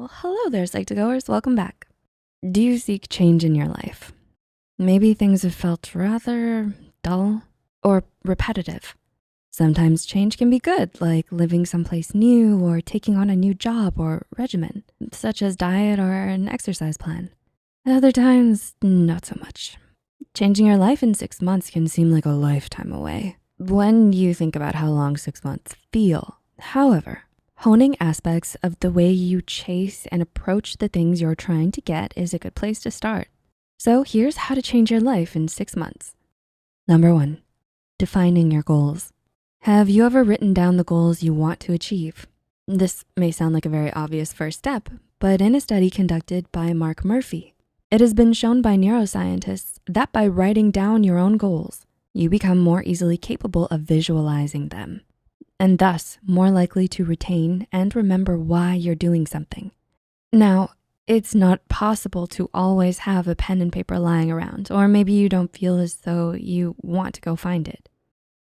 Well, hello there, Psych2Goers, welcome back. Do you seek change in your life? Maybe things have felt rather dull or repetitive. Sometimes change can be good, like living someplace new or taking on a new job or regimen, such as diet or an exercise plan. Other times, not so much. Changing your life in 6 months can seem like a lifetime away when you think about how long 6 months feel. However, honing aspects of the way you chase and approach the things you're trying to get is a good place to start. So here's how to change your life in 6 months. Number 1, defining your goals. Have you ever written down the goals you want to achieve? This may sound like a very obvious first step, but in a study conducted by Mark Murphy, it has been shown by neuroscientists that by writing down your own goals, you become more easily capable of visualizing them, and thus more likely to retain and remember why you're doing something. Now, it's not possible to always have a pen and paper lying around, or maybe you don't feel as though you want to go find it.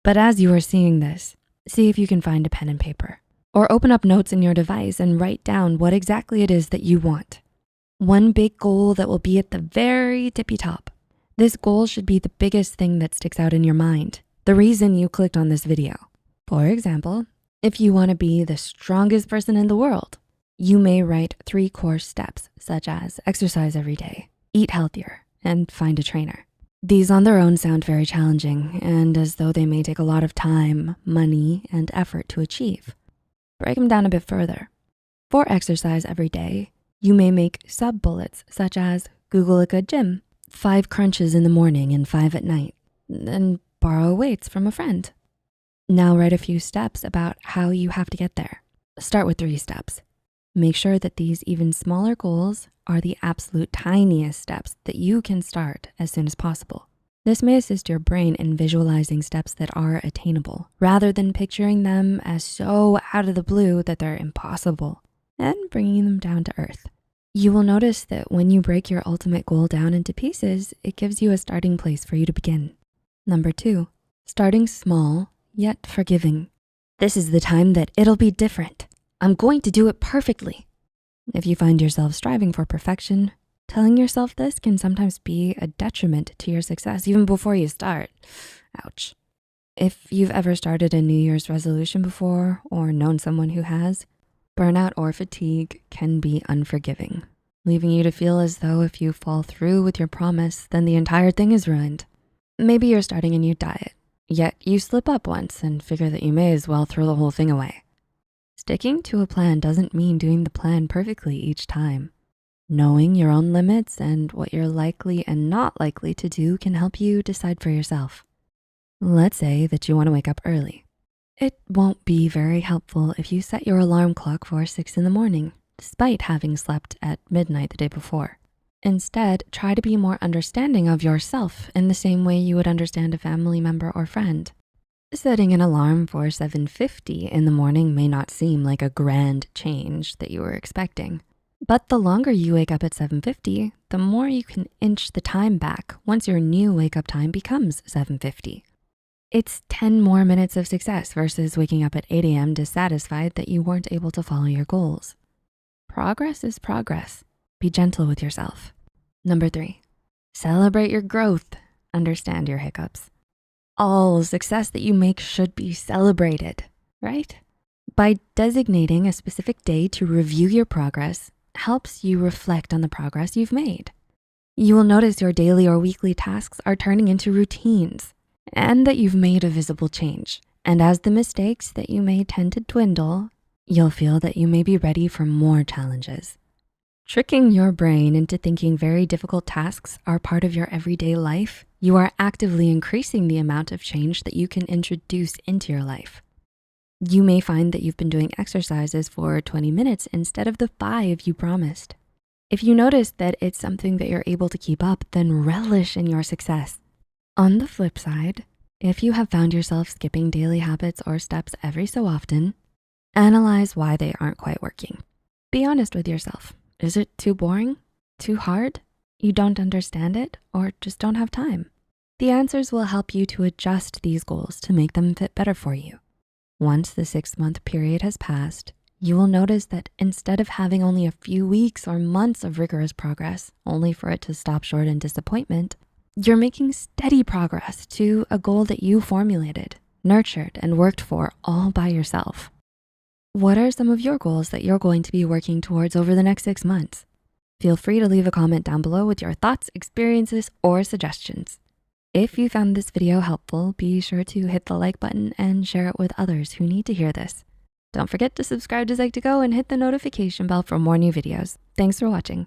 But as you are seeing this, see if you can find a pen and paper, or open up notes in your device and write down what exactly it is that you want. One big goal that will be at the very tippy top. This goal should be the biggest thing that sticks out in your mind, the reason you clicked on this video. For example, if you wanna be the strongest person in the world, you may write 3 core steps, such as exercise every day, eat healthier, and find a trainer. These on their own sound very challenging and as though they may take a lot of time, money, and effort to achieve. Break them down a bit further. For exercise every day, you may make sub-bullets such as Google a good gym, 5 crunches in the morning and 5 at night, and borrow weights from a friend. Now write a few steps about how you have to get there. Start with 3 steps. Make sure that these even smaller goals are the absolute tiniest steps that you can start as soon as possible. This may assist your brain in visualizing steps that are attainable, rather than picturing them as so out of the blue that they're impossible, and bringing them down to earth. You will notice that when you break your ultimate goal down into pieces, it gives you a starting place for you to begin. Number 2, starting small, yet forgiving. This is the time that it'll be different. I'm going to do it perfectly. If you find yourself striving for perfection, telling yourself this can sometimes be a detriment to your success even before you start. Ouch. If you've ever started a New Year's resolution before or known someone who has, burnout or fatigue can be unforgiving, leaving you to feel as though if you fall through with your promise, then the entire thing is ruined. Maybe you're starting a new diet, yet you slip up once and figure that you may as well throw the whole thing away. Sticking to a plan doesn't mean doing the plan perfectly each time. Knowing your own limits and what you're likely and not likely to do can help you decide for yourself. Let's say that you wanna wake up early. It won't be very helpful if you set your alarm clock for 6 in the morning, despite having slept at midnight the day before. Instead, try to be more understanding of yourself in the same way you would understand a family member or friend. Setting an alarm for 7:50 in the morning may not seem like a grand change that you were expecting, but the longer you wake up at 7:50, the more you can inch the time back once your new wake-up time becomes 7:50. It's 10 more minutes of success versus waking up at 8 a.m. dissatisfied that you weren't able to follow your goals. Progress is progress. Be gentle with yourself. Number 3, celebrate your growth. Understand your hiccups. All success that you make should be celebrated, right? By designating a specific day to review your progress helps you reflect on the progress you've made. You will notice your daily or weekly tasks are turning into routines and that you've made a visible change. And as the mistakes that you made tend to dwindle, you'll feel that you may be ready for more challenges. Tricking your brain into thinking very difficult tasks are part of your everyday life, you are actively increasing the amount of change that you can introduce into your life. You may find that you've been doing exercises for 20 minutes instead of the 5 you promised. If you notice that it's something that you're able to keep up, then relish in your success. On the flip side, if you have found yourself skipping daily habits or steps every so often, analyze why they aren't quite working. Be honest with yourself. Is it too boring? Too hard? You don't understand it or just don't have time? The answers will help you to adjust these goals to make them fit better for you. Once the 6-month period has passed, you will notice that instead of having only a few weeks or months of rigorous progress, only for it to stop short in disappointment, you're making steady progress to a goal that you formulated, nurtured, and worked for all by yourself. What are some of your goals that you're going to be working towards over the next 6 months? Feel free to leave a comment down below with your thoughts, experiences, or suggestions. If you found this video helpful, be sure to hit the like button and share it with others who need to hear this. Don't forget to subscribe to Psych2Go and hit the notification bell for more new videos. Thanks for watching.